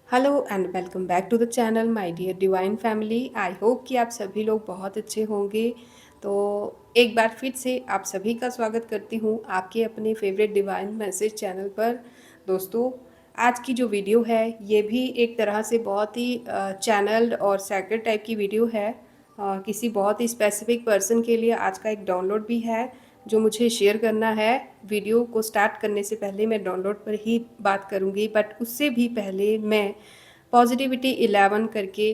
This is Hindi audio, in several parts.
Hello and welcome back to the channel my dear divine family. I hope कि आप सभी लोग बहुत अच्छे होंगे। तो एक बार फिर से आप सभी का स्वागत करती हूँ आपके अपने फेवरेट डिवाइन मैसेज चैनल पर। दोस्तों, आज की जो वीडियो है ये भी एक तरह से बहुत ही चैनल्ड और सैक्रेड टाइप की वीडियो है। किसी बहुत ही स्पेसिफिक पर्सन के लिए आज का एक डाउनलोड भी है जो मुझे शेयर करना है। वीडियो को स्टार्ट करने से पहले मैं डाउनलोड पर ही बात करूंगी, बट उससे भी पहले मैं पॉजिटिविटी 11 करके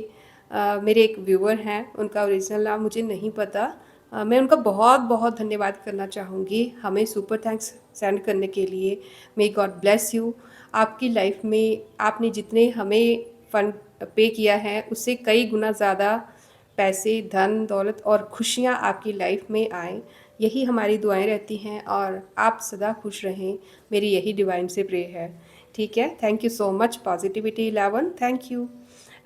मेरे एक व्यूअर हैं, उनका ओरिजिनल नाम मुझे नहीं पता। मैं उनका बहुत बहुत धन्यवाद करना चाहूँगी हमें सुपर थैंक्स सेंड करने के लिए। May God bless you. आपकी लाइफ में आपने जितने हमें फंड पे किया है उससे कई गुना ज़्यादा पैसे, धन दौलत और खुशियाँ आपकी लाइफ में आएँ, यही हमारी दुआएं रहती हैं। और आप सदा खुश रहें, मेरी यही डिवाइन से प्रे है। ठीक है, thank you so much positivity 11, thank you.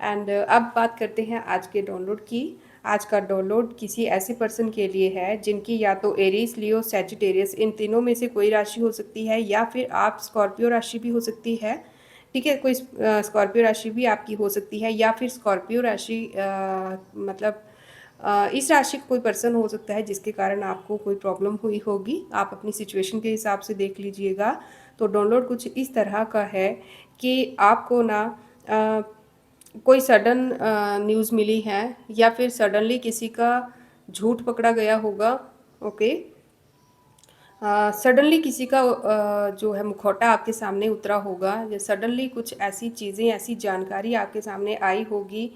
And अब बात करते हैं आज के डाउनलोड की। आज का डाउनलोड किसी ऐसे पर्सन के लिए है जिनकी या तो एरीज, लियो, सैजिटेरियस इन तीनों में से कोई राशि हो सकती है, या फिर आप स्कॉर्पियो राशि भी हो सकती है। ठीक है, कोई स्कॉर्पियो राशि भी आपकी हो सकती है, या फिर स्कॉर्पियो राशि मतलब इस राशि का कोई पर्सन हो सकता है जिसके कारण आपको कोई प्रॉब्लम हुई होगी। आप अपनी सिचुएशन के हिसाब से देख लीजिएगा। तो डाउनलोड कुछ इस तरह का है कि आपको ना अ, कोई सडन न्यूज़ मिली है, या फिर सडनली किसी का झूठ पकड़ा गया होगा। ओके, सडनली किसी का जो है मुखौटा आपके सामने उतरा होगा, या सडनली कुछ ऐसी चीज़ें, ऐसी जानकारी आपके सामने आई होगी।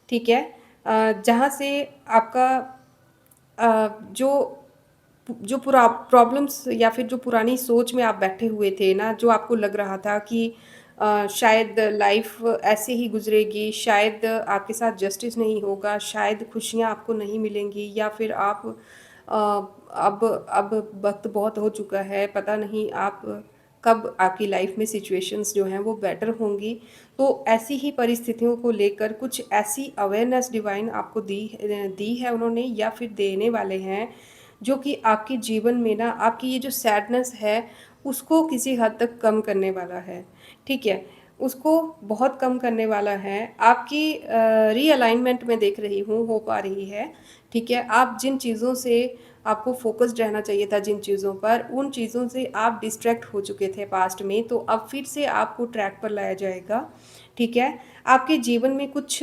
ठीक है, जहाँ से आपका जो जो पूरा प्रॉब्लम्स या फिर जो पुरानी सोच में आप बैठे हुए थे ना, जो आपको लग रहा था कि शायद लाइफ ऐसे ही गुजरेगी, शायद आपके साथ जस्टिस नहीं होगा, शायद खुशियाँ आपको नहीं मिलेंगी, या फिर आप अ, अब वक्त बहुत हो चुका है, पता नहीं आप कब आपकी लाइफ में सिचुएशंस जो हैं वो बेटर होंगी। तो ऐसी ही परिस्थितियों को लेकर कुछ ऐसी अवेयरनेस डिवाइन आपको दी है उन्होंने, या फिर देने वाले हैं, जो कि आपके जीवन में ना आपकी ये जो सैडनेस है उसको किसी हद तक कम करने वाला है। ठीक है, उसको बहुत कम करने वाला है। आपकी रीअलाइनमेंट में देख रही हूँ हो पा रही है। ठीक है, आप जिन चीज़ों से आपको फोकस्ड रहना चाहिए था, जिन चीज़ों पर, उन चीज़ों से आप डिस्ट्रैक्ट हो चुके थे पास्ट में, तो अब फिर से आपको ट्रैक पर लाया जाएगा। ठीक है, आपके जीवन में कुछ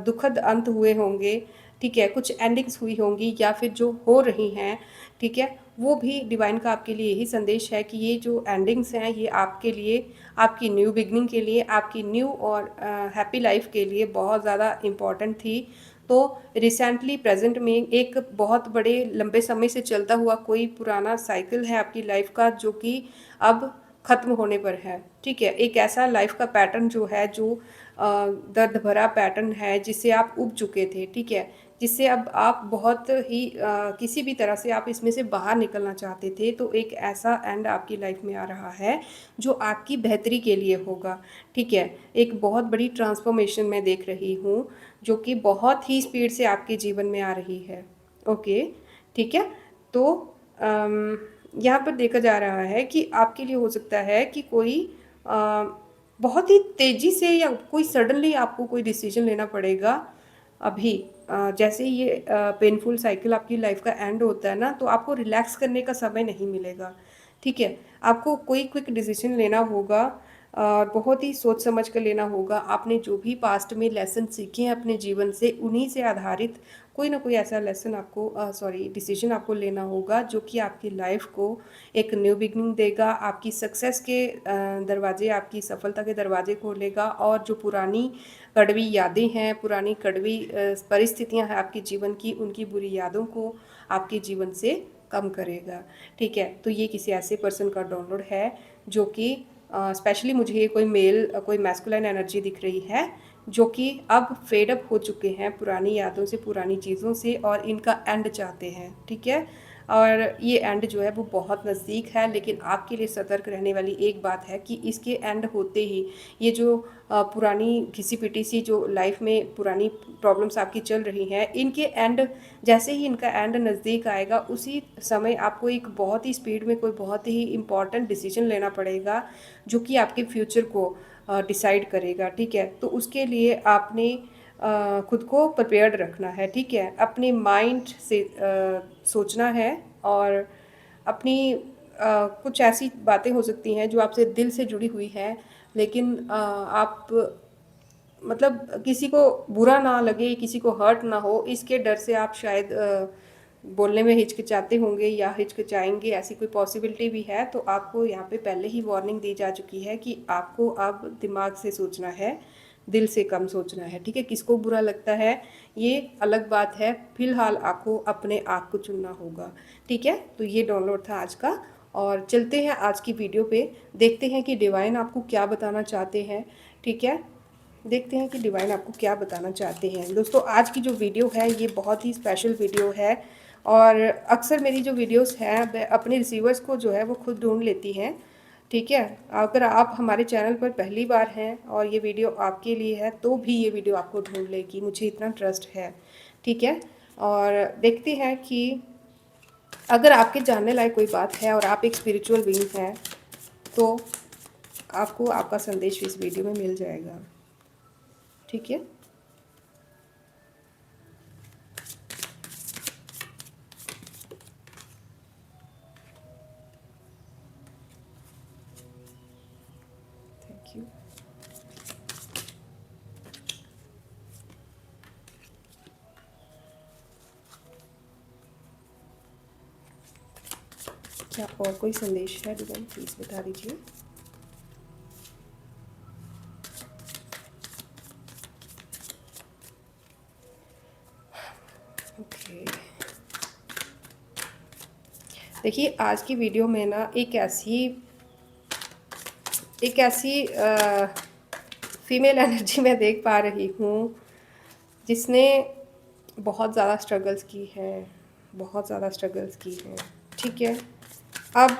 दुखद अंत हुए होंगे। ठीक है, कुछ एंडिंग्स हुई होंगी या फिर जो हो रही हैं। ठीक है, वो भी डिवाइन का आपके लिए यही संदेश है कि ये जो एंडिंग्स हैं ये आपके लिए, आपकी न्यू बिगनिंग के लिए, आपकी न्यू और हैप्पी लाइफ के लिए बहुत ज़्यादा इम्पॉर्टेंट थी। तो रिसेंटली प्रेजेंट में एक बहुत बड़े लंबे समय से चलता हुआ कोई पुराना साइकिल है आपकी लाइफ का, जो कि अब ख़त्म होने पर है। ठीक है, एक ऐसा लाइफ का पैटर्न जो है, जो दर्द भरा पैटर्न है जिससे आप उब चुके थे। ठीक है, जिससे अब आप बहुत ही किसी भी तरह से आप इसमें से बाहर निकलना चाहते थे। तो एक ऐसा एंड आपकी लाइफ में आ रहा है जो आपकी बेहतरी के लिए होगा। ठीक है, एक बहुत बड़ी ट्रांसफॉर्मेशन मैं देख रही हूँ जो कि बहुत ही स्पीड से आपके जीवन में आ रही है। ओके, ठीक है। तो यहाँ पर देखा जा रहा है कि आपके लिए हो सकता है कि कोई अ, बहुत ही तेज़ी से, या कोई सडनली आपको कोई डिसीजन लेना पड़ेगा अभी। जैसे ही ये पेनफुल साइकिल आपकी लाइफ का एंड होता है ना, तो आपको रिलैक्स करने का समय नहीं मिलेगा। ठीक है, आपको कोई क्विक डिसीजन लेना होगा और बहुत ही सोच समझ कर लेना होगा। आपने जो भी पास्ट में लेसन सीखे हैं अपने जीवन से, उन्हीं से आधारित कोई ना कोई ऐसा लेसन आपको डिसीजन आपको लेना होगा जो कि आपकी लाइफ को एक न्यू बिगनिंग देगा, आपकी सक्सेस के दरवाजे, आपकी सफलता के दरवाजे खोलेगा, और जो पुरानी कड़वी यादें हैं, पुरानी कड़वी परिस्थितियां हैं आपके जीवन की, उनकी बुरी यादों को आपके जीवन से कम करेगा। ठीक है, तो ये किसी ऐसे पर्सन का डाउनलोड है जो कि स्पेशली मुझे ये कोई मेल, कोई मैस्कुलाइन एनर्जी दिख रही है, जो कि अब फेड अप हो चुके हैं पुरानी यादों से, पुरानी चीज़ों से, और इनका एंड चाहते हैं। ठीक है, और ये एंड जो है वो बहुत नज़दीक है। लेकिन आपके लिए सतर्क रहने वाली एक बात है कि इसके एंड होते ही ये जो पुरानी घिसी पिटी सी जो लाइफ में पुरानी प्रॉब्लम्स आपकी चल रही हैं, इनके एंड, जैसे ही इनका एंड नज़दीक आएगा उसी समय आपको एक बहुत ही स्पीड में कोई बहुत ही इम्पॉर्टेंट डिसीजन लेना पड़ेगा जो कि आपके फ्यूचर को डिसाइड करेगा, ठीक है। तो उसके लिए आपने खुद को प्रिपेयर्ड रखना है, ठीक है। अपने माइंड से सोचना है और अपनी कुछ ऐसी बातें हो सकती हैं जो आपसे दिल से जुड़ी हुई हैं, लेकिन आप मतलब किसी को बुरा ना लगे, किसी को हर्ट ना हो, इसके डर से आप शायद बोलने में हिचकिचाते होंगे या हिचकिचाएंगे, ऐसी कोई पॉसिबिलिटी भी है। तो आपको यहाँ पे पहले ही वार्निंग दी जा चुकी है कि आपको अब दिमाग से सोचना है, दिल से कम सोचना है, ठीक है। किसको बुरा लगता है ये अलग बात है, फिलहाल आपको अपने आप को चुनना होगा, ठीक है। तो ये डाउनलोड था आज का, और चलते हैं आज की वीडियो पे, देखते हैं कि डिवाइन आपको क्या बताना चाहते हैं, ठीक है। देखते हैं कि डिवाइन आपको क्या बताना चाहते हैं। दोस्तों, आज की जो वीडियो है ये बहुत ही स्पेशल वीडियो है, और अक्सर मेरी जो वीडियोस हैं वह अपने रिसीवर्स को जो है वो खुद ढूंढ लेती हैं, ठीक है। अगर आप हमारे चैनल पर पहली बार हैं और ये वीडियो आपके लिए है तो भी ये वीडियो आपको ढूंढ लेगी, मुझे इतना ट्रस्ट है, ठीक है। और देखते हैं कि अगर आपके जानने लायक कोई बात है और आप एक स्पिरिचुअल बीइंग हैं तो आपको आपका संदेश इस वीडियो में मिल जाएगा, ठीक है। Thank you. क्या और कोई संदेश है डिवाइन, प्लीज़ बता दीजिए। ओके, देखिए आज की वीडियो में ना एक ऐसी फीमेल एनर्जी मैं देख पा रही हूँ जिसने बहुत ज़्यादा स्ट्रगल्स की है, बहुत ज़्यादा स्ट्रगल्स की हैं, ठीक है। अब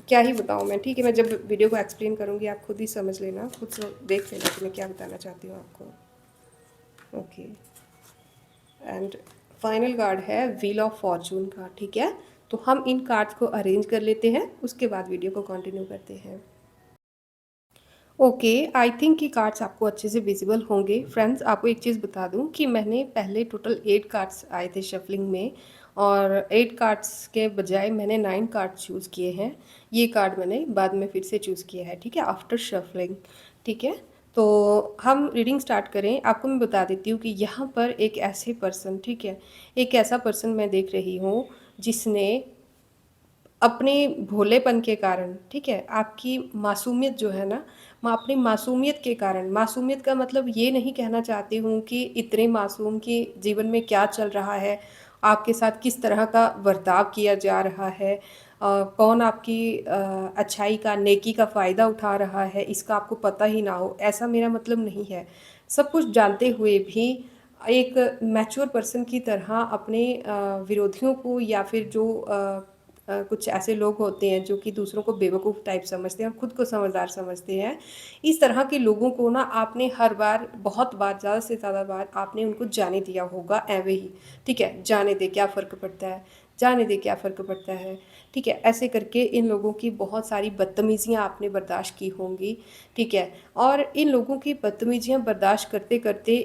क्या ही बताऊँ मैं, ठीक है। मैं जब वीडियो को एक्सप्लेन करूँगी आप खुद ही समझ लेना, खुद से देख लेना कि मैं क्या बताना चाहती हूँ आपको। ओके, एंड फाइनल कार्ड है व्हील ऑफ फॉर्चून का, ठीक है। तो हम इन कार्ड्स को अरेंज कर लेते हैं, उसके बाद वीडियो को कंटिन्यू करते हैं। ओके, आई थिंक कि कार्ड्स आपको अच्छे से विजिबल होंगे। फ्रेंड्स, आपको एक चीज़ बता दूं कि मैंने पहले टोटल 8 कार्ड्स आए थे शफलिंग में, और 8 कार्ड्स के बजाय मैंने 9 कार्ड चूज़ किए हैं। ये कार्ड मैंने बाद में फिर से चूज़ किया है, ठीक है, आफ्टर शफलिंग, ठीक है। तो हम रीडिंग स्टार्ट करें। आपको मैं बता देती हूँ कि यहाँ पर एक ऐसे पर्सन, ठीक है, एक ऐसा पर्सन मैं देख रही हूँ जिसने अपने भोलेपन के कारण, ठीक है, आपकी मासूमियत जो है ना, मैं अपनी मासूमियत के कारण, मासूमियत का मतलब ये नहीं कहना चाहती हूँ कि इतने मासूम कि जीवन में क्या चल रहा है, आपके साथ किस तरह का बर्ताव किया जा रहा है, कौन आपकी अच्छाई का, नेकी का फ़ायदा उठा रहा है, इसका आपको पता ही ना हो, ऐसा मेरा मतलब नहीं है। सब कुछ जानते हुए भी एक मैच्योर पर्सन की तरह अपने विरोधियों को, या फिर जो कुछ ऐसे लोग होते हैं जो कि दूसरों को बेवकूफ़ टाइप समझते हैं और खुद को समझदार समझते हैं, इस तरह के लोगों को ना आपने हर बार, बहुत बार, ज़्यादा से ज़्यादा बार आपने उनको जाने दिया होगा एवे ही, ठीक है। जाने दे, क्या फ़र्क पड़ता है, जाने दे, क्या फ़र्क पड़ता है, ठीक है। ऐसे करके इन लोगों की बहुत सारी बदतमीज़ियाँ आपने बर्दाश्त की होंगी, ठीक है। और इन लोगों की बदतमीज़ियाँ बर्दाश्त करते करते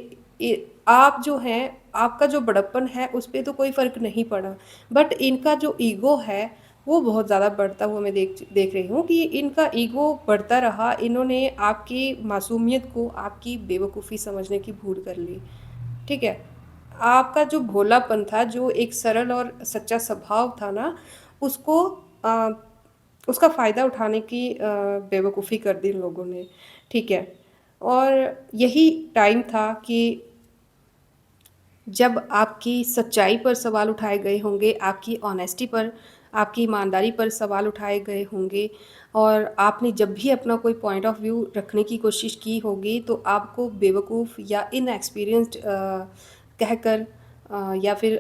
आप जो हैं, आपका जो बड़प्पन है उस पर तो कोई फ़र्क नहीं पड़ा, बट इनका जो ईगो है वो बहुत ज़्यादा बढ़ता हुआ मैं देख रही हूँ कि इनका ईगो बढ़ता रहा। इन्होंने आपकी मासूमियत को आपकी बेवकूफ़ी समझने की भूल कर ली, ठीक है। आपका जो भोलापन था, जो एक सरल और सच्चा स्वभाव था ना, उसको अ, उसका फ़ायदा उठाने की बेवकूफ़ी कर दी इन लोगों ने, ठीक है। और यही टाइम था कि जब आपकी सच्चाई पर सवाल उठाए गए होंगे, आपकी ऑनेस्टी पर, आपकी ईमानदारी पर सवाल उठाए गए होंगे, और आपने जब भी अपना कोई पॉइंट ऑफ व्यू रखने की कोशिश की होगी तो आपको बेवकूफ़ या इनएक्सपीरियंस्ड कहकर, या फिर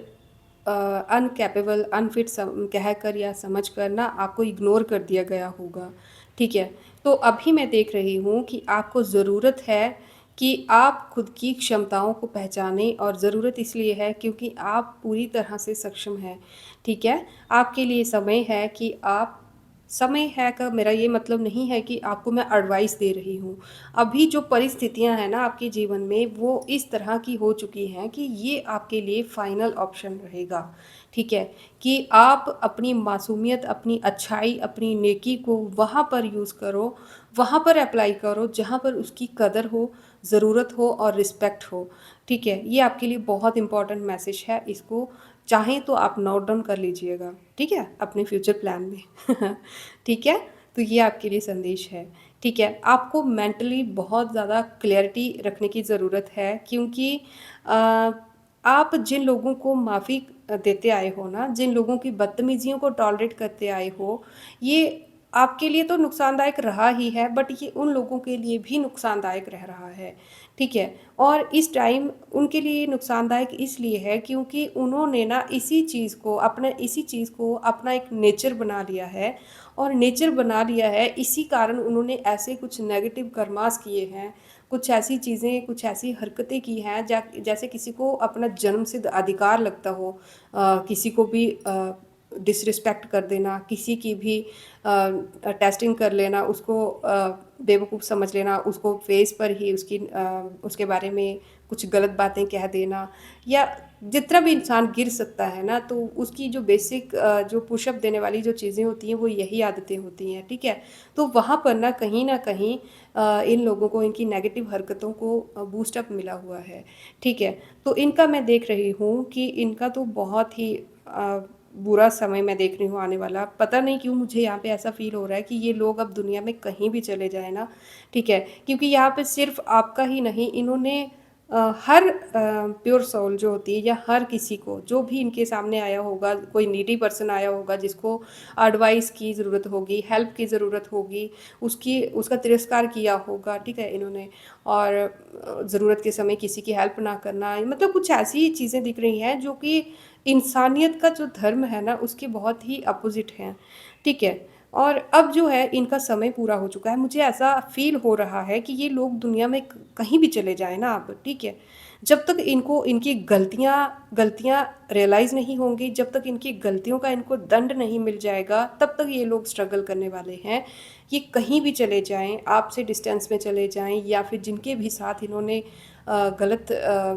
अनकैपेबल, अनफिट कहकर या समझ कर ना आपको इग्नोर कर दिया गया होगा, ठीक है। तो अभी मैं देख रही हूँ कि आपको ज़रूरत है कि आप खुद की क्षमताओं को पहचानें, और ज़रूरत इसलिए है क्योंकि आप पूरी तरह से सक्षम हैं, ठीक है। आपके लिए समय है कि आप समय है का मेरा ये मतलब नहीं है कि आपको मैं एडवाइस दे रही हूँ। अभी जो परिस्थितियाँ हैं ना आपके जीवन में वो इस तरह की हो चुकी हैं कि ये आपके लिए फ़ाइनल ऑप्शन रहेगा, ठीक है? कि आप अपनी मासूमियत, अपनी अच्छाई, अपनी नेकी को वहाँ पर यूज़ करो, वहाँ पर अप्लाई करो जहाँ पर उसकी कदर हो, ज़रूरत हो और रिस्पेक्ट हो, ठीक है? ये आपके लिए बहुत इम्पोर्टेंट मैसेज है, इसको चाहें तो आप नोट डाउन कर लीजिएगा, ठीक है? अपने फ्यूचर प्लान में। ठीक है? तो ये आपके लिए संदेश है, ठीक है? आपको मेंटली बहुत ज़्यादा क्लैरिटी रखने की ज़रूरत है क्योंकि अ, आप जिन लोगों को माफ़ी देते आए हो ना, जिन लोगों की बदतमीज़ियों को टॉलरेट करते आए हो, ये आपके लिए तो नुकसानदायक रहा ही है, बट ये उन लोगों के लिए भी नुकसानदायक रह रहा है, ठीक है? और इस टाइम उनके लिए नुकसानदायक इसलिए है क्योंकि उन्होंने ना इसी चीज़ को अपना एक नेचर बना लिया है और नेचर बना लिया है, इसी कारण उन्होंने ऐसे कुछ नेगेटिव कर्मास किए हैं, कुछ ऐसी चीज़ें, कुछ ऐसी हरकतें की हैं जैसे किसी को अपना जन्मसिद्ध अधिकार लगता हो, किसी को भी डिसरिस्पेक्ट कर देना, किसी की भी टेस्टिंग कर लेना, उसको बेवकूफ़ समझ लेना, उसको फेस पर ही उसके बारे में कुछ गलत बातें कह देना या जितना भी इंसान गिर सकता है ना, तो उसकी जो बेसिक जो पुशअप देने वाली जो चीज़ें होती हैं, वो यही आदतें होती हैं, ठीक है? तो वहाँ पर ना कहीं इन लोगों को इनकी नेगेटिव हरकतों को बूस्ट अप मिला हुआ है, ठीक है? तो इनका मैं देख रही हूँ कि इनका तो बहुत ही बुरा समय मैं देख रही हूँ आने वाला। पता नहीं क्यों मुझे यहाँ पे ऐसा फ़ील हो रहा है कि ये लोग अब दुनिया में कहीं भी चले जाएँ ना, ठीक है? क्योंकि यहाँ पे सिर्फ़ आपका ही नहीं, इन्होंने हर प्योर सोल जो होती है या हर किसी को जो भी इनके सामने आया होगा, कोई नीडी पर्सन आया होगा जिसको एडवाइस की ज़रूरत होगी, हेल्प की ज़रूरत होगी, उसका तिरस्कार किया होगा, ठीक है इन्होंने। और ज़रूरत के समय किसी की हेल्प ना करना, मतलब कुछ ऐसी चीज़ें दिख रही हैं जो कि इंसानियत का जो धर्म है ना उसके बहुत ही अपोज़िट हैं, ठीक है? और अब जो है इनका समय पूरा हो चुका है, मुझे ऐसा फ़ील हो रहा है कि ये लोग दुनिया में कहीं भी चले जाएँ ना अब, ठीक है? जब तक इनको इनकी गलतियाँ रियलाइज़ नहीं होंगी, जब तक इनकी गलतियों का इनको दंड नहीं मिल जाएगा, तब तक ये लोग स्ट्रगल करने वाले हैं। ये कहीं भी चले जाएँ, आपसे डिस्टेंस में चले जाएँ या फिर जिनके भी साथ इन्होंने गलत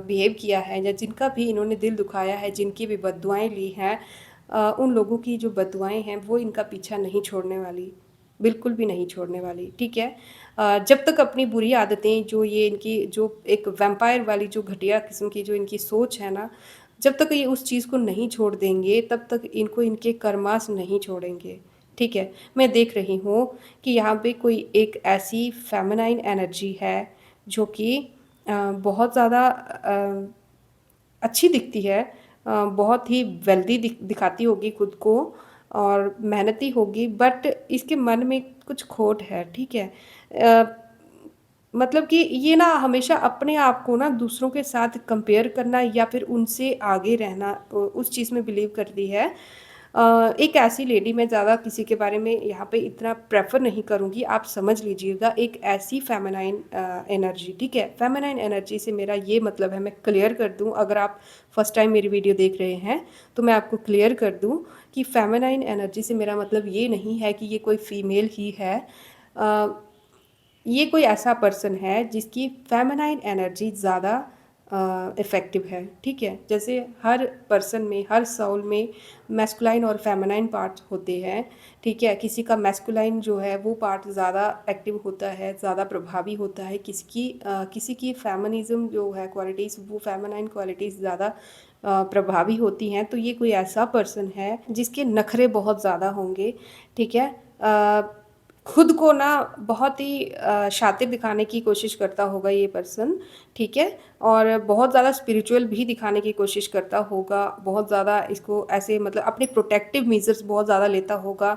बिहेव किया है या जिनका भी इन्होंने दिल दुखाया है, जिनकी भी बद्दुआएँ ली हैं, उन लोगों की जो बद्दुआएँ हैं वो इनका पीछा नहीं छोड़ने वाली, बिल्कुल भी नहीं छोड़ने वाली, ठीक है? जब तक अपनी बुरी आदतें जो ये इनकी जो एक वैम्पायर वाली जो घटिया किस्म की जो इनकी सोच है ना, जब तक ये उस चीज़ को नहीं छोड़ देंगे, तब तक इनको इनके कर्मास नहीं छोड़ेंगे, ठीक है? मैं देख रही हूँ कि यहाँ पे कोई एक ऐसी फ़ेमिनाइन एनर्जी है जो कि बहुत ज़्यादा अच्छी दिखती है, बहुत ही वेल्दी दिखाती होगी खुद को और मेहनती होगी, बट इसके मन में कुछ खोट है, ठीक है? अ, मतलब कि ये ना हमेशा अपने आप को ना दूसरों के साथ कंपेयर करना या फिर उनसे आगे रहना उस चीज़ में बिलीव करती है। एक ऐसी लेडी, मैं ज़्यादा किसी के बारे में यहाँ पे इतना प्रेफ़र नहीं करूँगी, आप समझ लीजिएगा, एक ऐसी फ़ेमिनाइन एनर्जी, ठीक है? फ़ेमिनाइन एनर्जी से मेरा ये मतलब है, मैं क्लियर कर दूँ, अगर आप फर्स्ट टाइम मेरी वीडियो देख रहे हैं, तो मैं आपको क्लियर कर दूँ कि फ़ेमिनाइन एनर्जी से मेरा मतलब ये नहीं है कि ये कोई फ़ीमेल ही है। अ, ये कोई ऐसा पर्सन है जिसकी फेमिनाइन एनर्जी ज़्यादा इफ़ेक्टिव है, ठीक है? जैसे हर पर्सन में, हर सोल में मैस्कुलाइन और फेमिनाइन पार्ट्स होते हैं, ठीक है? किसी का मैस्कुलाइन जो है वो पार्ट ज़्यादा एक्टिव होता है, ज़्यादा प्रभावी होता है, किसी की फेमिनिज़्म जो है क्वालिटीज़, वो फेमिनाइन क्वालिटीज़ ज़्यादा प्रभावी होती हैं। तो ये कोई ऐसा पर्सन है जिसके नखरे बहुत ज़्यादा होंगे, ठीक है? खुद को ना बहुत ही शातिर दिखाने की कोशिश करता होगा ये पर्सन, ठीक है? और बहुत ज़्यादा स्पिरिचुअल भी दिखाने की कोशिश करता होगा, बहुत ज़्यादा इसको ऐसे मतलब अपने प्रोटेक्टिव मेजर्स बहुत ज़्यादा लेता होगा,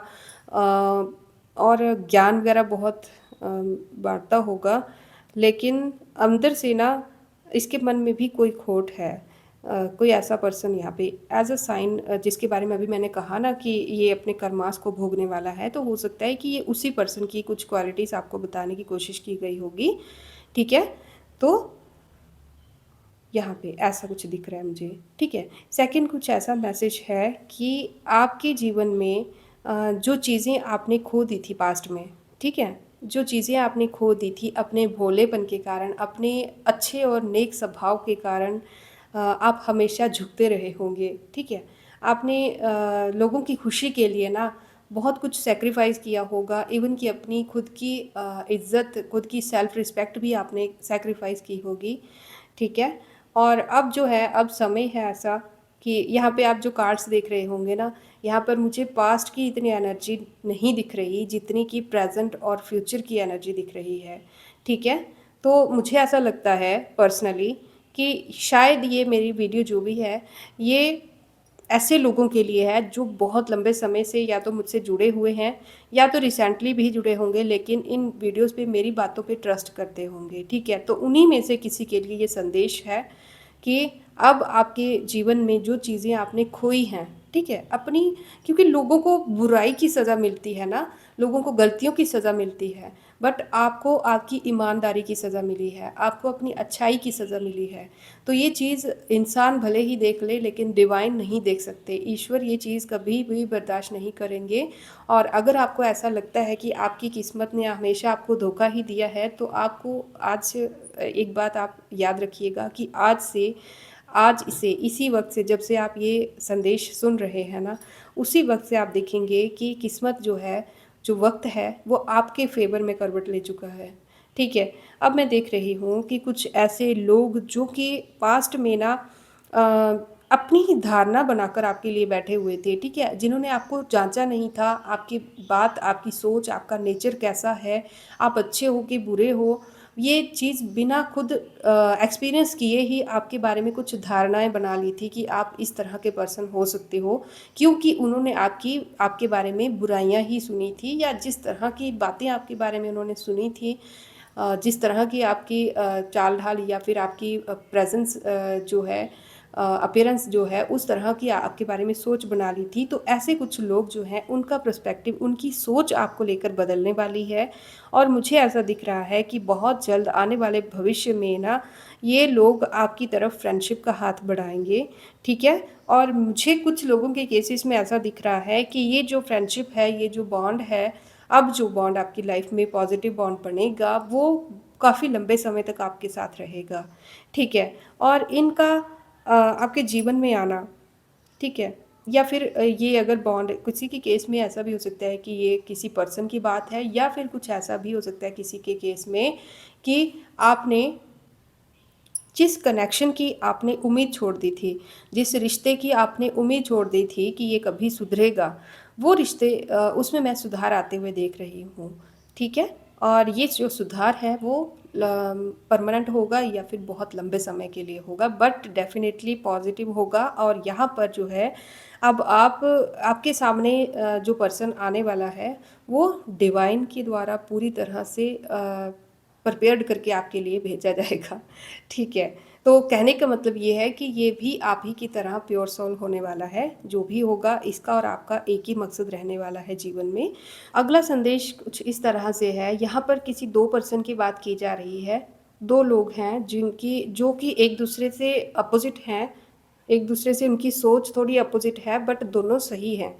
और ज्ञान वगैरह बहुत बाँटता होगा, लेकिन अंदर से ना इसके मन में भी कोई खोट है। कोई ऐसा पर्सन यहाँ पे एज़ अ साइन, जिसके बारे में अभी मैंने कहा ना कि ये अपने कर्मास को भोगने वाला है, तो हो सकता है कि ये उसी पर्सन की कुछ क्वालिटीज़ आपको बताने की कोशिश की गई होगी, ठीक है? तो यहाँ पे ऐसा कुछ दिख रहा है मुझे, ठीक है? सेकंड कुछ ऐसा मैसेज है कि आपके जीवन में जो चीज़ें आपने खो दी थी पास्ट में, ठीक है? जो चीज़ें आपने खो दी थी अपने भोलेपन के कारण, अपने अच्छे और नेक स्वभाव के कारण, आप हमेशा झुकते रहे होंगे, ठीक है? आपने लोगों की खुशी के लिए ना बहुत कुछ सैक्रिफ़ाइस किया होगा, इवन कि अपनी खुद की इज़्ज़त, खुद की सेल्फ़ रिस्पेक्ट भी आपने सैक्रिफ़ाइस की होगी, ठीक है? और अब जो है, अब समय है ऐसा कि यहाँ पे आप जो कार्ड्स देख रहे होंगे ना, यहाँ पर मुझे पास्ट की इतनी एनर्जी नहीं दिख रही जितनी कि प्रेज़ेंट और फ्यूचर की एनर्जी दिख रही है, ठीक है? तो मुझे ऐसा लगता है पर्सनली कि शायद ये मेरी वीडियो जो भी है, ये ऐसे लोगों के लिए है जो बहुत लंबे समय से या तो मुझसे जुड़े हुए हैं या तो रिसेंटली भी जुड़े होंगे, लेकिन इन वीडियोस पे मेरी बातों पे ट्रस्ट करते होंगे, ठीक है? तो उन्हीं में से किसी के लिए ये संदेश है कि अब आपके जीवन में जो चीज़ें आपने खोई हैं, ठीक है? अपनी, क्योंकि लोगों को बुराई की सज़ा मिलती है ना, लोगों को गलतियों की सज़ा मिलती है, बट आपको आपकी ईमानदारी की सज़ा मिली है, आपको अपनी अच्छाई की सज़ा मिली है। तो ये चीज़ इंसान भले ही देख ले, लेकिन डिवाइन नहीं देख सकते। ईश्वर ये चीज़ कभी भी बर्दाश्त नहीं करेंगे। और अगर आपको ऐसा लगता है कि आपकी किस्मत ने हमेशा आपको धोखा ही दिया है, तो आपको आज से एक बात आप याद रखिएगा कि आज से इसी वक्त से, जब से आप ये संदेश सुन रहे हैं ना, उसी वक्त से आप देखेंगे कि किस्मत जो है, जो वक्त है, वो आपके फेवर में करवट ले चुका है, ठीक है? अब मैं देख रही हूँ कि कुछ ऐसे लोग जो कि पास्ट में ना अपनी ही धारणा बनाकर आपके लिए बैठे हुए थे, ठीक है? जिन्होंने आपको जाँचा नहीं था, आपकी बात, आपकी सोच, आपका नेचर कैसा है, आप अच्छे हो कि बुरे हो, ये चीज़ बिना खुद एक्सपीरियंस किए ही आपके बारे में कुछ धारणाएँ बना ली थी कि आप इस तरह के पर्सन हो सकते हो, क्योंकि उन्होंने आपके बारे में बुराइयाँ ही सुनी थी, या जिस तरह की बातें आपके बारे में उन्होंने सुनी थी, जिस तरह की आपकी चाल-ढाल या फिर आपकी प्रेज़ेंस जो है, अपीयरेंस जो है, उस तरह की आपके बारे में सोच बना ली थी। तो ऐसे कुछ लोग जो हैं, उनका पर्सपेक्टिव, उनकी सोच आपको लेकर बदलने वाली है। और मुझे ऐसा दिख रहा है कि बहुत जल्द आने वाले भविष्य में ना, ये लोग आपकी तरफ फ्रेंडशिप का हाथ बढ़ाएँगे, ठीक है? और मुझे कुछ लोगों के केसेस में ऐसा दिख रहा है कि ये जो फ्रेंडशिप है, ये जो बॉन्ड है, अब जो बॉन्ड आपकी लाइफ में पॉजिटिव बॉन्ड बनेगा, वो काफ़ी लंबे समय तक आपके साथ रहेगा, ठीक है? और इनका आपके जीवन में आना, ठीक है? या फिर ये अगर बॉन्ड, किसी के केस में ऐसा भी हो सकता है कि ये किसी पर्सन की बात है, या फिर कुछ ऐसा भी हो सकता है किसी के केस में कि आपने जिस कनेक्शन की आपने उम्मीद छोड़ दी थी, जिस रिश्ते की आपने उम्मीद छोड़ दी थी कि ये कभी सुधरेगा, वो रिश्ते, उसमें मैं सुधार आते हुए देख रही हूँ, ठीक है? और ये जो सुधार है वो परमानेंट होगा या फिर बहुत लंबे समय के लिए होगा, बट डेफ़िनेटली पॉज़िटिव होगा। और यहाँ पर जो है, अब आपके सामने जो पर्सन आने वाला है, वो डिवाइन के द्वारा पूरी तरह से प्रिपेयर्ड करके आपके लिए भेजा जाएगा, ठीक है? तो कहने का मतलब ये है कि ये भी आप ही की तरह प्योर सोल होने वाला है, जो भी होगा इसका और आपका एक ही मकसद रहने वाला है जीवन में। अगला संदेश कुछ इस तरह से है, यहाँ पर किसी 2 पर्सन की बात की जा रही है। 2 लोग हैं जो कि एक-दूसरे से अपोज़िट हैं, एक-दूसरे से उनकी सोच थोड़ी अपोज़िट है, बट दोनों सही हैं,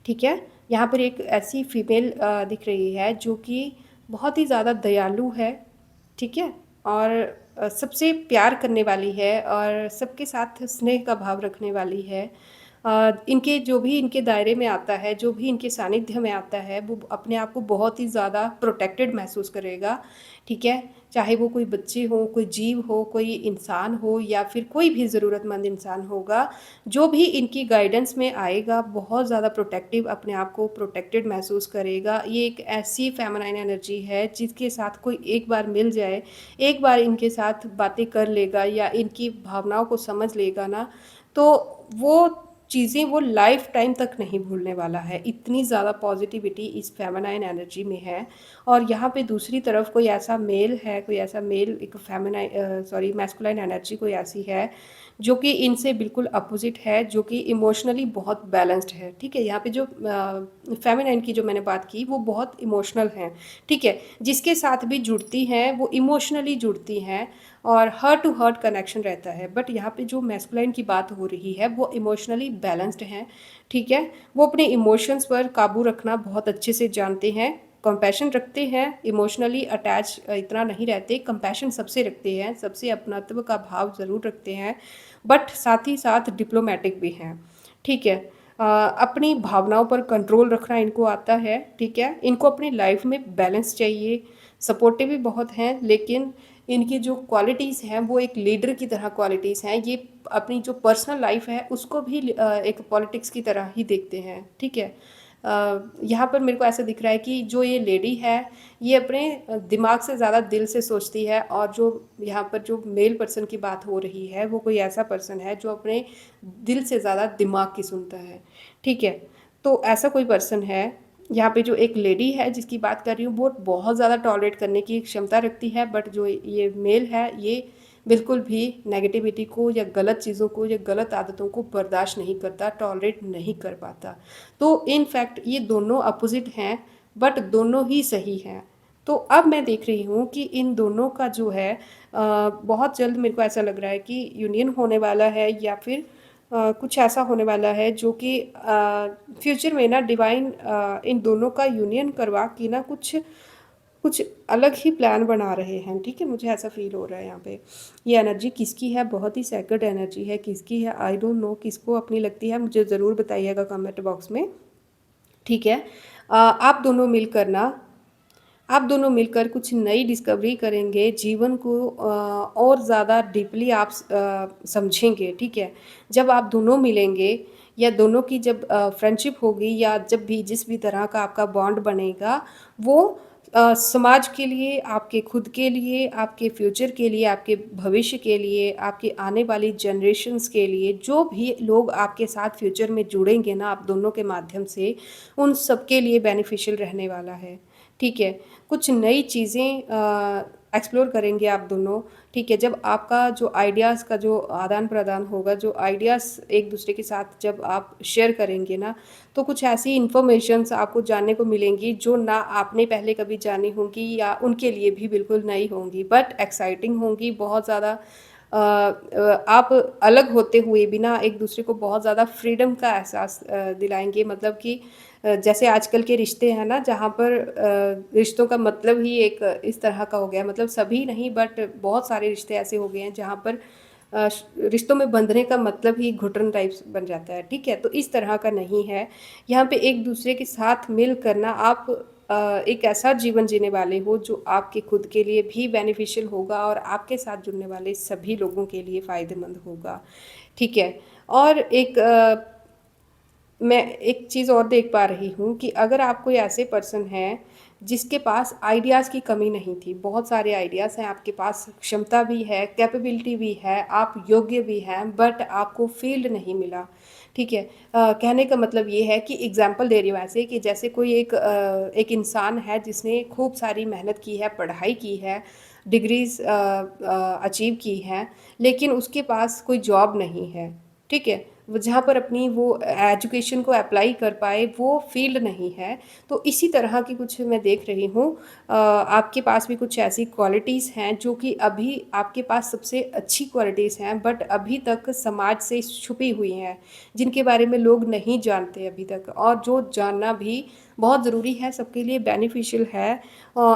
ठीक है? यहाँ पर एक ऐसी फीमेल दिख रही है जो कि बहुत ही ज़्यादा दयालु है, ठीक है? और सबसे प्यार करने वाली है और सबके साथ स्नेह का भाव रखने वाली है। इनके जो भी इनके दायरे में आता है, जो भी इनके सानिध्य में आता है, वो अपने आप को बहुत ही ज़्यादा प्रोटेक्टेड महसूस करेगा, ठीक है? चाहे वो कोई बच्चे हों, कोई जीव हो, कोई इंसान हो, या फिर कोई भी ज़रूरतमंद इंसान होगा, जो भी इनकी गाइडेंस में आएगा, बहुत ज़्यादा प्रोटेक्टिव, अपने आप को प्रोटेक्टेड महसूस करेगा। ये एक ऐसी फेमिनाइन एनर्जी है जिसके साथ कोई एक बार मिल जाए, एक बार इनके साथ बातें कर लेगा या इनकी भावनाओं को समझ लेगा ना, तो वो चीज़ें वो लाइफ़ टाइम तक नहीं भूलने वाला है। इतनी ज़्यादा पॉज़िटिविटी इस फेमिनाइन एनर्जी में है। और यहाँ पे दूसरी तरफ कोई ऐसा मेल है, कोई ऐसा मेल, एक मैस्कुलाइन एनर्जी कोई ऐसी है, जो कि इनसे बिल्कुल अपोज़िट है, जो कि इमोशनली बहुत बैलेंस्ड है, ठीक है? यहाँ पे जो फेमिनाइन की जो मैंने बात की, वो बहुत इमोशनल हैं, ठीक है? जिसके साथ भी जुड़ती हैं, वो इमोशनली जुड़ती हैं, और हार्ट टू हार्ट कनेक्शन रहता है। बट यहाँ पे जो मैस्कुलाइन की बात हो रही है वो इमोशनली बैलेंस्ड हैं, ठीक है। वो अपने इमोशंस पर काबू रखना बहुत अच्छे से जानते हैं, कंपैशन रखते हैं, इमोशनली अटैच इतना नहीं रहते, कंपैशन सबसे रखते हैं, सबसे अपनत्व का भाव ज़रूर रखते हैं, बट साथ ही साथ डिप्लोमेटिक भी हैं, ठीक है। अपनी भावनाओं पर कंट्रोल रखना इनको आता है, ठीक है। इनको अपनी लाइफ में बैलेंस चाहिए, सपोर्टिव भी बहुत हैं, लेकिन इनकी जो क्वालिटीज़ हैं वो एक लीडर की तरह क्वालिटीज़ हैं। ये अपनी जो पर्सनल लाइफ है उसको भी एक पॉलिटिक्स की तरह ही देखते हैं, ठीक है। यहाँ पर मेरे को ऐसा दिख रहा है कि जो ये लेडी है ये अपने दिमाग से ज़्यादा दिल से सोचती है, और जो यहाँ पर जो मेल पर्सन की बात हो रही है वो कोई ऐसा पर्सन है जो अपने दिल से ज़्यादा दिमाग की सुनता है, ठीक है। तो ऐसा कोई पर्सन है। यहाँ पे जो एक लेडी है जिसकी बात कर रही हूँ वो बहुत ज़्यादा टॉलरेट करने की क्षमता रखती है, बट जो ये मेल है ये बिल्कुल भी नेगेटिविटी को या गलत चीज़ों को या गलत आदतों को बर्दाश्त नहीं करता, टॉलरेट नहीं कर पाता। तो इन फैक्ट ये दोनों अपोजिट हैं, बट दोनों ही सही हैं। तो अब मैं देख रही हूँ कि इन दोनों का जो है बहुत जल्द मेरे को ऐसा लग रहा है कि यूनियन होने वाला है, या फिर कुछ ऐसा होने वाला है जो कि फ्यूचर में ना डिवाइन इन दोनों का यूनियन करवा के ना कुछ कुछ अलग ही प्लान बना रहे हैं, ठीक है। मुझे ऐसा फील हो रहा है यहाँ पे। ये एनर्जी किसकी है? बहुत ही सैक्रेड एनर्जी है। किसकी है आई डोंट नो, किसको अपनी लगती है मुझे ज़रूर बताइएगा कमेंट बॉक्स में, ठीक है। आप दोनों मिलकर कुछ नई डिस्कवरी करेंगे, जीवन को और ज़्यादा डीपली आप समझेंगे, ठीक है। जब आप दोनों मिलेंगे या दोनों की जब फ्रेंडशिप होगी, या जब भी जिस भी तरह का आपका बॉन्ड बनेगा, वो समाज के लिए, आपके खुद के लिए, आपके फ्यूचर के लिए, आपके भविष्य के लिए, आपकी आने वाली जनरेशन्स के लिए, जो भी लोग आपके साथ फ्यूचर में जुड़ेंगे ना आप दोनों के माध्यम से, उन सबके लिए बेनिफिशियल रहने वाला है, ठीक है। कुछ नई चीज़ें एक्सप्लोर करेंगे आप दोनों, ठीक है। जब आपका जो आइडियाज़ का जो आदान-प्रदान होगा, जो आइडियाज़ एक दूसरे के साथ जब आप शेयर करेंगे ना, तो कुछ ऐसी इन्फॉर्मेशंस आपको जानने को मिलेंगी जो ना आपने पहले कभी जानी होंगी, या उनके लिए भी बिल्कुल नई होंगी, बट एक्साइटिंग होंगी बहुत ज़्यादा। आप अलग होते हुए भी ना एक दूसरे को बहुत ज़्यादा फ्रीडम का एहसास दिलाएँगे, मतलब कि जैसे आजकल के रिश्ते हैं ना जहाँ पर रिश्तों का मतलब ही एक इस तरह का हो गया है, मतलब सभी नहीं बट बहुत सारे रिश्ते ऐसे हो गए हैं जहाँ पर रिश्तों में बंधने का मतलब ही घुटन टाइप्स बन जाता है, ठीक है। तो इस तरह का नहीं है। यहाँ पे एक दूसरे के साथ मिल कर ना आप एक ऐसा जीवन जीने वाले हो जो आपके खुद के लिए भी बेनिफिशियल होगा, और आपके साथ जुड़ने वाले सभी लोगों के लिए फ़ायदेमंद होगा, ठीक है। और मैं एक चीज़ और देख पा रही हूँ कि अगर आप कोई ऐसे पर्सन हैं जिसके पास आइडियाज़ की कमी नहीं थी, बहुत सारे आइडियाज़ हैं आपके पास, क्षमता भी है, कैपेबिलिटी भी है, आप योग्य भी हैं, बट आपको फील्ड नहीं मिला, ठीक है। कहने का मतलब ये है कि एग्जाम्पल दे रही हूँ ऐसे कि जैसे कोई एक इंसान है जिसने खूब सारी मेहनत की है, पढ़ाई की है, डिग्रीज अचीव की हैं, लेकिन उसके पास कोई जॉब नहीं है, ठीक है। वो जहाँ पर अपनी वो एजुकेशन को अप्लाई कर पाए वो फील्ड नहीं है। तो इसी तरह की कुछ मैं देख रही हूँ। आपके पास भी कुछ ऐसी क्वालिटीज़ हैं जो कि अभी आपके पास सबसे अच्छी क्वालिटीज़ हैं, बट अभी तक समाज से छुपी हुई हैं, जिनके बारे में लोग नहीं जानते अभी तक, और जो जानना भी बहुत ज़रूरी है, सबके लिए बेनिफिशियल है।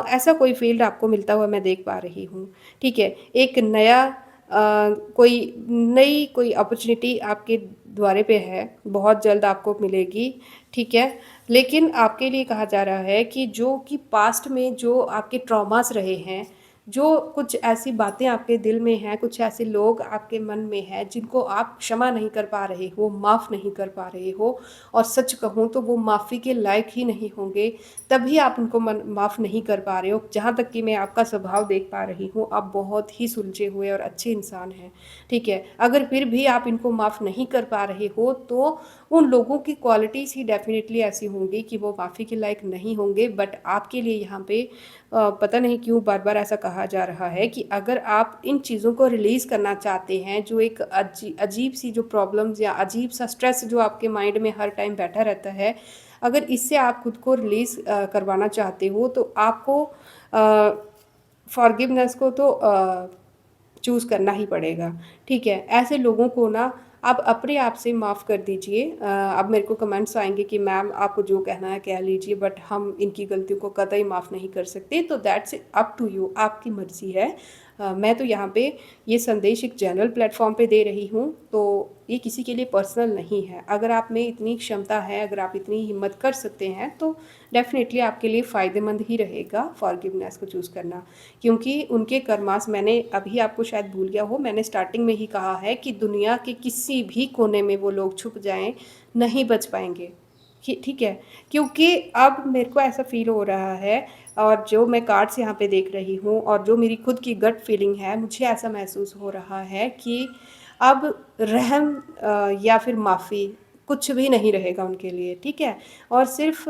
ऐसा कोई फील्ड आपको मिलता हुआ मैं देख पा रही हूँ, ठीक है। एक नया कोई नई कोई अपॉर्चुनिटी आपके द्वारे पे है, बहुत जल्द आपको मिलेगी, ठीक है। लेकिन आपके लिए कहा जा रहा है कि जो कि पास्ट में जो आपके ट्रॉमास रहे हैं, जो कुछ ऐसी बातें आपके दिल में हैं, कुछ ऐसे लोग आपके मन में हैं जिनको आप क्षमा नहीं कर पा रहे हो, माफ़ नहीं कर पा रहे हो, और सच कहूँ तो वो माफ़ी के लायक ही नहीं होंगे, तभी आप उनको माफ़ नहीं कर पा रहे हो। जहाँ तक कि मैं आपका स्वभाव देख पा रही हूँ, आप बहुत ही सुलझे हुए और अच्छे इंसान हैं, ठीक है। अगर फिर भी आप इनको माफ़ नहीं कर पा रहे हो तो उन लोगों की क्वालिटीज़ ही डेफिनेटली ऐसी होंगी कि वो माफ़ी के लायक नहीं होंगे। बट आपके लिए यहाँ पे पता नहीं क्यों बार बार ऐसा कहा जा रहा है कि अगर आप इन चीज़ों को रिलीज़ करना चाहते हैं, जो एक अजीब सी जो प्रॉब्लम्स या अजीब सा स्ट्रेस जो आपके माइंड में हर टाइम बैठा रहता है, अगर इससे आप खुद को रिलीज़ करवाना चाहते हो तो आपको फॉरगिवनेस को तो चूज़ करना ही पड़ेगा, ठीक है? ऐसे लोगों को ना आप अपने आप से माफ़ कर दीजिए। अब मेरे को कमेंट्स आएँगे कि मैम आपको जो कहना है कह लीजिए, बट हम इनकी गलतियों को कतई माफ़ नहीं कर सकते, तो दैट्स अप टू यू, आपकी मर्ज़ी है। मैं तो यहाँ पे ये संदेश एक जनरल प्लेटफ़ॉर्म पे दे रही हूँ, तो ये किसी के लिए पर्सनल नहीं है। अगर आप में इतनी क्षमता है, अगर आप इतनी हिम्मत कर सकते हैं, तो डेफ़िनेटली आपके लिए फ़ायदेमंद ही रहेगा फॉरगिवनेस को चूज़ करना। क्योंकि उनके कर्मास, मैंने अभी आपको शायद भूल गया हो, मैंने स्टार्टिंग में ही कहा है कि दुनिया के किसी भी कोने में वो लोग छुप जाएँ, नहीं बच पाएँगे। ठीक है? क्योंकि अब मेरे को ऐसा फ़ील हो रहा है, और जो मैं कार्ड्स यहाँ पे देख रही हूँ और जो मेरी खुद की गट फीलिंग है, मुझे ऐसा महसूस हो रहा है कि अब रहम या फिर माफ़ी कुछ भी नहीं रहेगा उनके लिए, ठीक है? और सिर्फ़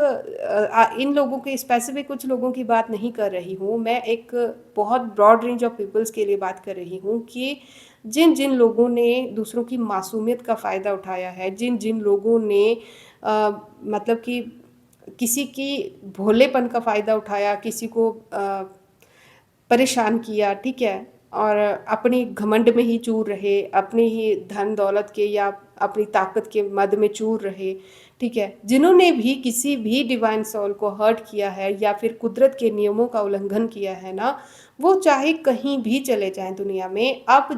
इन लोगों के स्पेसिफ़िक कुछ लोगों की बात नहीं कर रही हूँ, मैं एक बहुत ब्रॉड रेंज ऑफ पीपल्स के लिए बात कर रही हूँ कि जिन-जिन लोगों ने दूसरों की मासूमियत का फ़ायदा उठाया है, जिन-जिन लोगों ने मतलब कि किसी की भोलेपन का फ़ायदा उठाया, किसी को परेशान किया, ठीक है? और अपनी घमंड में ही चूर रहे, अपनी ही धन-दौलत के या अपनी ताकत के मद में चूर रहे, ठीक है? जिन्होंने भी किसी भी डिवाइन सोल को हर्ट किया है या फिर कुदरत के नियमों का उल्लंघन किया है ना, वो चाहे कहीं भी चले जाएँ दुनिया में, अब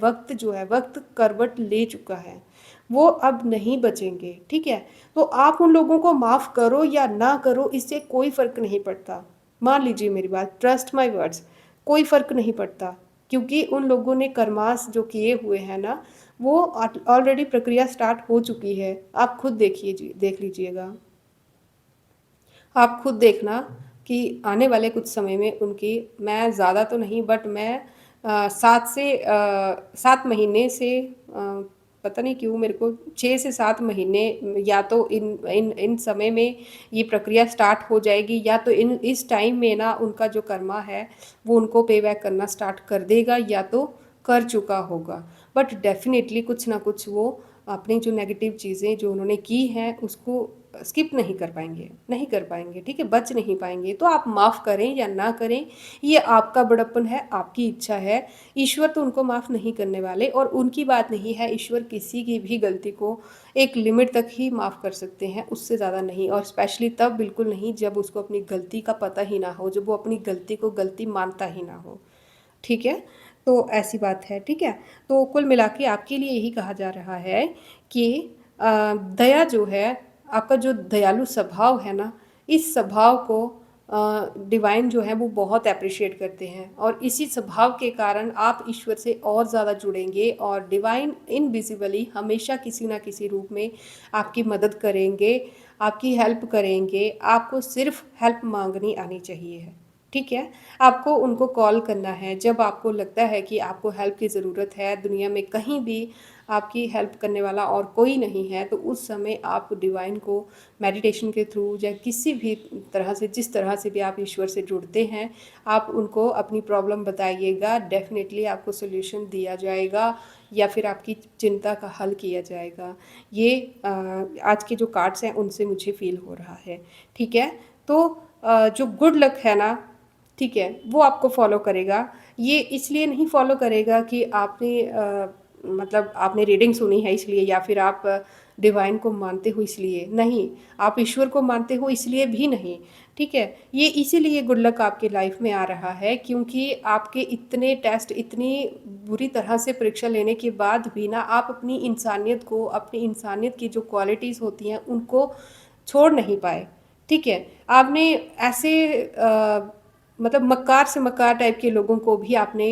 वक़्त करवट ले चुका है। वो अब नहीं बचेंगे, ठीक है? तो आप उन लोगों को माफ़ करो या ना करो, इससे कोई फ़र्क नहीं पड़ता। मान लीजिए मेरी बात, ट्रस्ट माय वर्ड्स, कोई फ़र्क नहीं पड़ता, क्योंकि उन लोगों ने कर्मास जो किए हुए हैं ना, वो ऑलरेडी प्रक्रिया स्टार्ट हो चुकी है। आप खुद देख लीजिएगा। आप खुद देखना कि आने वाले कुछ समय में उनकी, मैं ज़्यादा तो नहीं, बट मैं 7 महीने से पता नहीं क्यों मेरे को 6 से 7 महीने, या तो इन इन इन समय में ये प्रक्रिया स्टार्ट हो जाएगी, या तो इन इस टाइम में ना उनका जो कर्मा है वो उनको पे बैक करना स्टार्ट कर देगा, या तो कर चुका होगा। बट डेफ़िनेटली कुछ ना कुछ वो अपनी जो नेगेटिव चीज़ें जो उन्होंने की हैं उसको स्किप नहीं कर पाएँगे, ठीक है? बच नहीं पाएँगे। तो आप माफ़ करें या ना करें, ये आपका बड़प्पन है, आपकी इच्छा है। ईश्वर तो उनको माफ़ नहीं करने वाले, और उनकी बात नहीं है, ईश्वर किसी की भी गलती को एक लिमिट तक ही माफ़ कर सकते हैं, उससे ज़्यादा नहीं, और स्पेशली तब बिल्कुल नहीं जब उसको अपनी गलती का पता ही ना हो, जब वो अपनी गलती को गलती मानता ही ना हो। ठीक है? तो ऐसी बात है, ठीक है? तो कुल मिला के आपके लिए यही कहा जा रहा है कि दया जो है, आपका जो दयालु स्वभाव है ना, इस स्वभाव को डिवाइन जो है वो बहुत एप्रिशिएट करते हैं, और इसी स्वभाव के कारण आप ईश्वर से और ज़्यादा जुड़ेंगे, और डिवाइन इनविज़िबली हमेशा किसी न किसी रूप में आपकी मदद करेंगे, आपकी हेल्प करेंगे। आपको सिर्फ़ हेल्प माँगनी आनी चाहिए, ठीक है? आपको उनको कॉल करना है जब आपको लगता है कि आपको हेल्प की ज़रूरत है, दुनिया में कहीं भी आपकी हेल्प करने वाला और कोई नहीं है, तो उस समय आप डिवाइन को मेडिटेशन के थ्रू या किसी भी तरह से, जिस तरह से भी आप ईश्वर से जुड़ते हैं, आप उनको अपनी प्रॉब्लम बताइएगा, डेफ़िनेटली आपको सॉल्यूशन दिया जाएगा, या फिर आपकी चिंता का हल किया जाएगा। ये आज के जो कार्ड्स हैं उनसे मुझे फ़ील हो रहा है, ठीक है? तो जो गुड लक है ना, ठीक है, वो आपको फ़ॉलो करेगा। ये इसलिए नहीं फ़ॉलो करेगा कि आपने मतलब आपने रीडिंग सुनी है इसलिए, या फिर आप डिवाइन को मानते हो इसलिए, नहीं। आप ईश्वर को मानते हो इसलिए भी नहीं, ठीक है? ये इसीलिए गुड लक आपकी लाइफ़ में आ रहा है, क्योंकि आपके इतने टेस्ट, इतनी बुरी तरह से परीक्षा लेने के बाद भी ना, आप अपनी इंसानियत को, अपनी इंसानियत की जो क्वालिटीज़ होती हैं, उनको छोड़ नहीं पाए, ठीक है? आपने ऐसे मतलब मक्कार से मक्कार टाइप के लोगों को भी आपने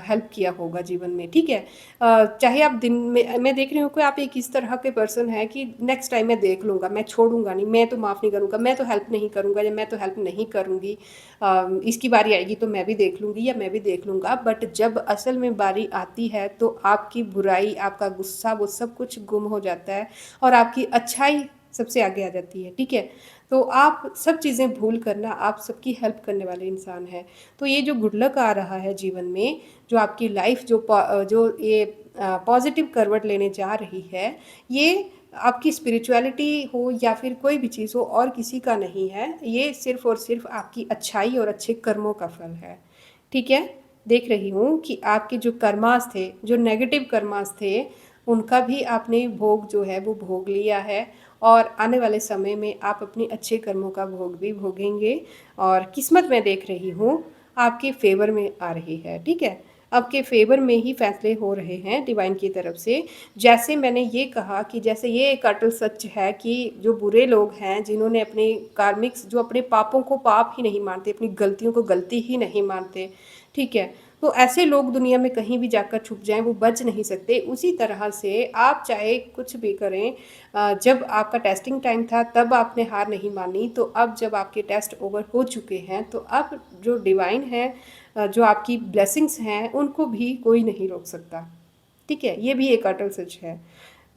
हेल्प किया होगा जीवन में, ठीक है? चाहे आप दिन में, मैं देख रही हूँ कि आप एक इस तरह के पर्सन हैं कि नेक्स्ट टाइम मैं देख लूँगा, मैं छोड़ूँगा नहीं, मैं तो माफ़ नहीं करूँगा, मैं तो हेल्प नहीं करूँगा, या मैं तो हेल्प नहीं करूँगी। इसकी बारी आएगी तो मैं भी देख लूँगी, या मैं भी देख लूँगा। बट जब असल में बारी आती है तो आपकी बुराई, आपका गुस्सा, वो सब कुछ गुम हो जाता है, और आपकी अच्छाई सबसे आगे आ जाती है, ठीक है? तो आप सब चीज़ें भूल कर ना, आप सबकी हेल्प करने वाले इंसान हैं। तो ये जो गुड लक आ रहा है जीवन में, जो आपकी लाइफ जो ये पॉज़िटिव करवट लेने जा रही है, ये आपकी स्पिरिचुअलिटी हो या फिर कोई भी चीज़ हो, और किसी का नहीं है। ये सिर्फ़ और सिर्फ़ आपकी अच्छाई और अच्छे कर्मों का फल है। ठीक है? देख रही हूँ कि आपके जो कर्मास थे, जो नेगेटिव कर्मास थे, उनका भी आपने भोग जो है वो भोग लिया है, और आने वाले समय में आप अपने अच्छे कर्मों का भोग भी भोगेंगे। और किस्मत मैं देख रही हूँ आपके फेवर में आ रही है, ठीक है? आपके फेवर में ही फैसले हो रहे हैं डिवाइन की तरफ से। जैसे मैंने ये कहा कि जैसे ये एक अटल सच है कि जो बुरे लोग हैं, जिन्होंने अपने कार्मिक्स, जो अपने पापों को पाप ही नहीं मानते, अपनी गलतियों को गलती ही नहीं मानते, ठीक है? तो ऐसे लोग दुनिया में कहीं भी जाकर छुप जाएं, वो बच नहीं सकते। उसी तरह से आप चाहे कुछ भी करें, जब आपका टेस्टिंग टाइम था तब आपने हार नहीं मानी, तो अब जब आपके टेस्ट ओवर हो चुके हैं, तो अब जो डिवाइन है, जो आपकी ब्लेसिंग्स हैं, उनको भी कोई नहीं रोक सकता, ठीक है? ये भी एक अटल सच है।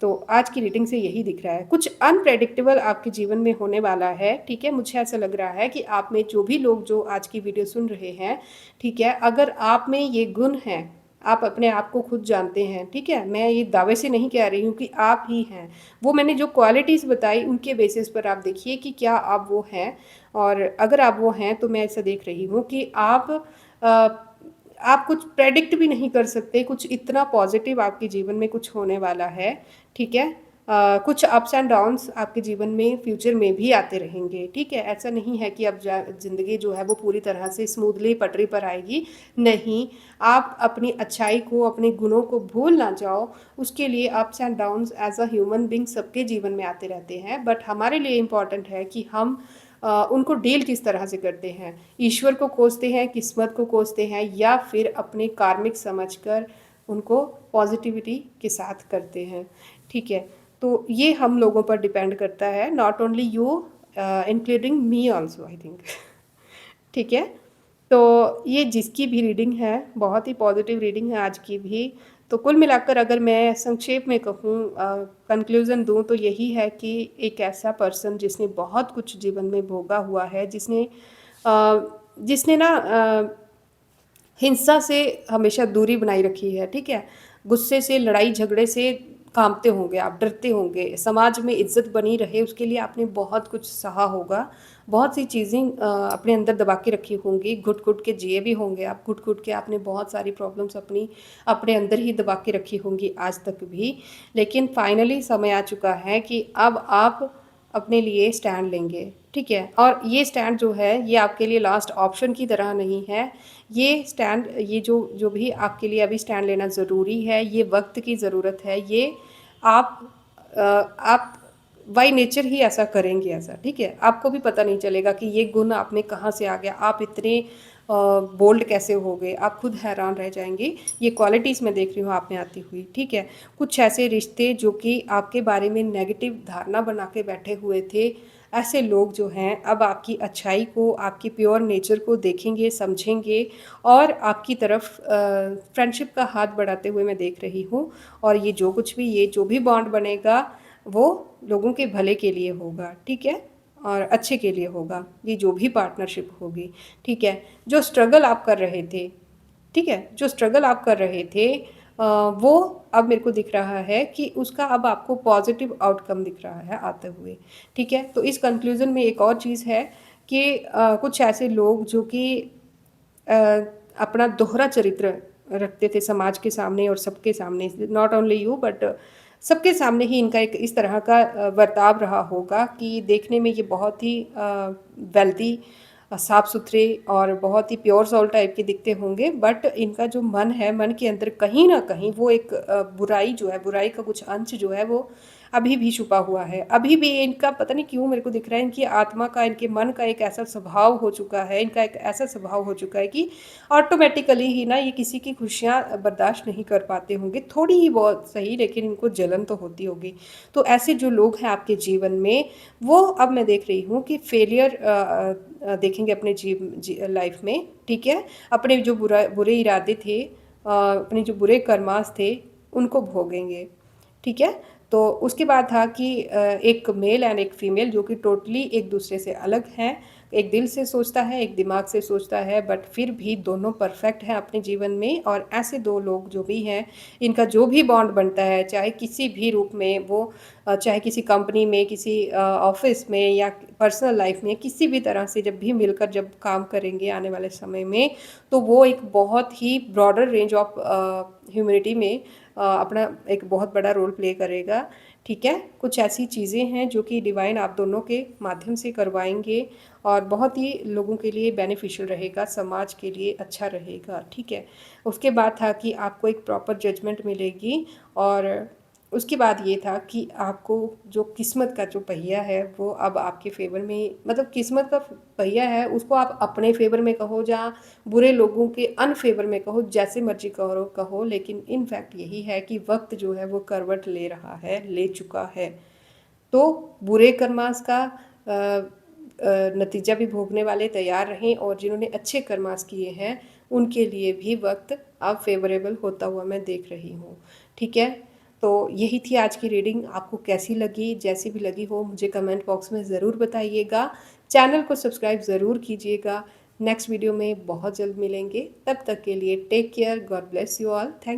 तो आज की रीडिंग से यही दिख रहा है, कुछ अनप्रेडिक्टेबल आपके जीवन में होने वाला है, ठीक है? मुझे ऐसा लग रहा है कि आप में जो भी लोग जो आज की वीडियो सुन रहे हैं, ठीक है, अगर आप में ये गुण हैं, आप अपने आप को खुद जानते हैं, ठीक है? मैं ये दावे से नहीं कह रही हूँ कि आप ही हैं, वो मैंने जो क्वालिटीज़ बताई उनके बेसिस पर आप देखिए कि क्या आप वो हैं। और अगर आप वो हैं, तो मैं ऐसा देख रही हूँ कि आप कुछ प्रेडिक्ट भी नहीं कर सकते, कुछ इतना पॉजिटिव आपके जीवन में कुछ होने वाला है, ठीक है? कुछ अप्स एंड डाउन्स आपके जीवन में फ्यूचर में भी आते रहेंगे, ठीक है? ऐसा नहीं है कि अब ज़िंदगी जो है वो पूरी तरह से स्मूथली पटरी पर आएगी, नहीं। आप अपनी अच्छाई को, अपने गुणों को भूल ना जाओ, उसके लिए ups and downs as a human being सबके जीवन में आते रहते हैं, बट हमारे लिए इम्पॉर्टेंट है कि हम उनको डील किस तरह से करते हैं। ईश्वर को कोसते हैं, किस्मत को कोसते हैं, या फिर अपने कार्मिक समझकर उनको पॉजिटिविटी के साथ करते हैं, ठीक है? तो ये हम लोगों पर डिपेंड करता है, not only you, including me also, I think. ठीक है? तो ये जिसकी भी रीडिंग है, बहुत ही पॉजिटिव रीडिंग है आज की भी। तो कुल मिलाकर अगर मैं संक्षेप में कहूँ, कंक्लूज़न दूँ, तो यही है कि एक ऐसा पर्सन जिसने बहुत कुछ जीवन में भोगा हुआ है, जिसने ना हिंसा से हमेशा दूरी बनाई रखी है, ठीक है? गुस्से से, लड़ाई झगड़े से काँपते होंगे आप, डरते होंगे, समाज में इज़्ज़त बनी रहे उसके लिए आपने बहुत कुछ सहा होगा, बहुत सी चीज़ें अपने अंदर दबा के रखी होंगी, घुट-घुट के जिए भी होंगे आप, घुट-घुट के आपने बहुत सारी प्रॉब्लम्स अपने अंदर ही दबा के रखी होंगी आज तक भी। लेकिन फाइनली समय आ चुका है कि अब आप अपने लिए स्टैंड लेंगे, ठीक है? और ये स्टैंड जो है, ये आपके लिए लास्ट ऑप्शन की तरह नहीं है। ये स्टैंड, ये जो जो भी आपके लिए अभी स्टैंड लेना ज़रूरी है, ये वक्त की ज़रूरत है, ये आप आप बाय नेचर ही ऐसा करेंगे, ऐसा, ठीक है? आपको भी पता नहीं चलेगा कि ये गुण आप में कहाँ से आ गया, आप इतने बोल्ड कैसे हो गए, आप खुद हैरान रह जाएंगे। ये क्वालिटीज़ मैं देख रही हूँ आप में आती हुई, ठीक है? कुछ ऐसे रिश्ते जो कि आपके बारे में नेगेटिव धारणा बना के बैठे हुए थे, ऐसे लोग जो हैं अब आपकी अच्छाई को, आपकी प्योर नेचर को देखेंगे, समझेंगे, और आपकी तरफ फ्रेंडशिप का हाथ बढ़ाते हुए मैं देख रही हूँ। और ये जो कुछ भी, ये जो भी बॉन्ड बनेगा, वो लोगों के भले के लिए होगा, ठीक है? और अच्छे के लिए होगा, ये जो भी पार्टनरशिप होगी, ठीक है? जो स्ट्रगल आप कर रहे थे, ठीक है? जो स्ट्रगल आप कर रहे थे, वो अब मेरे को दिख रहा है कि उसका अब आपको पॉजिटिव आउटकम दिख रहा है आते हुए, ठीक है? तो इस कंक्लूज़न में एक और चीज़ है कि कुछ ऐसे लोग जो कि अ, अपना दोहरा चरित्र रखते थे समाज के सामने और सबके सामने, नॉट ओनली यू बट सबके सामने ही इनका एक इस तरह का बर्ताव रहा होगा कि देखने में ये बहुत ही वेल्दी, साफ सुथरे और बहुत ही प्योर सोल टाइप के दिखते होंगे, बट इनका जो मन है, मन के अंदर कहीं ना कहीं वो एक बुराई जो है, बुराई का कुछ अंश जो है वो अभी भी छुपा हुआ है। अभी भी इनका पता नहीं क्यों मेरे को दिख रहा है, इनकी आत्मा का, इनके मन का एक ऐसा स्वभाव हो चुका है, इनका एक ऐसा स्वभाव हो चुका है कि ऑटोमेटिकली ही ना ये किसी की खुशियाँ बर्दाश्त नहीं कर पाते होंगे, थोड़ी ही बहुत सही, लेकिन इनको जलन तो होती होगी। तो ऐसे जो लोग हैं आपके जीवन में, वो अब मैं देख रही हूँ कि फेलियर देखेंगे अपने लाइफ में, ठीक है? अपने जो बुरे इरादे थे, अपने जो बुरे कर्मास थे, उनको भोगेंगे, ठीक है? तो उसके बाद था कि एक मेल एंड एक फीमेल जो कि टोटली एक दूसरे से अलग हैं, एक दिल से सोचता है, एक दिमाग से सोचता है, बट फिर भी दोनों परफेक्ट हैं अपने जीवन में। और ऐसे दो लोग जो भी हैं, इनका जो भी बॉन्ड बनता है, चाहे किसी भी रूप में वो चाहे किसी कंपनी में, किसी ऑफिस में, या पर्सनल लाइफ में, किसी भी तरह से जब भी मिलकर जब काम करेंगे आने वाले समय में, तो वो एक बहुत ही ब्रॉडर रेंज ऑफ ह्यूमैनिटी में अपना एक बहुत बड़ा रोल प्ले करेगा। ठीक है, कुछ ऐसी चीज़ें हैं जो कि डिवाइन आप दोनों के माध्यम से करवाएंगे और बहुत ही लोगों के लिए बेनिफिशियल रहेगा, समाज के लिए अच्छा रहेगा। ठीक है, उसके बाद था कि आपको एक प्रॉपर जजमेंट मिलेगी, और उसके बाद ये था कि आपको जो किस्मत का जो पहिया है वो अब आपके फेवर में, मतलब किस्मत का पहिया है उसको आप अपने फेवर में कहो, जहाँ बुरे लोगों के अनफेवर में कहो, जैसे मर्जी कहो, लेकिन इन फैक्ट यही है कि वक्त जो है वो करवट ले रहा है, ले चुका है। तो बुरे कर्मास का नतीजा भी भोगने वाले तैयार रहें, और जिन्होंने अच्छे कर्मास किए हैं उनके लिए भी वक्त अब फेवरेबल होता हुआ मैं देख रही हूँ। ठीक है, तो यही थी आज की रीडिंग। आपको कैसी लगी, जैसी भी लगी हो मुझे कमेंट बॉक्स में ज़रूर बताइएगा। चैनल को सब्सक्राइब ज़रूर कीजिएगा। नेक्स्ट वीडियो में बहुत जल्द मिलेंगे, तब तक के लिए take care, God bless you all, thank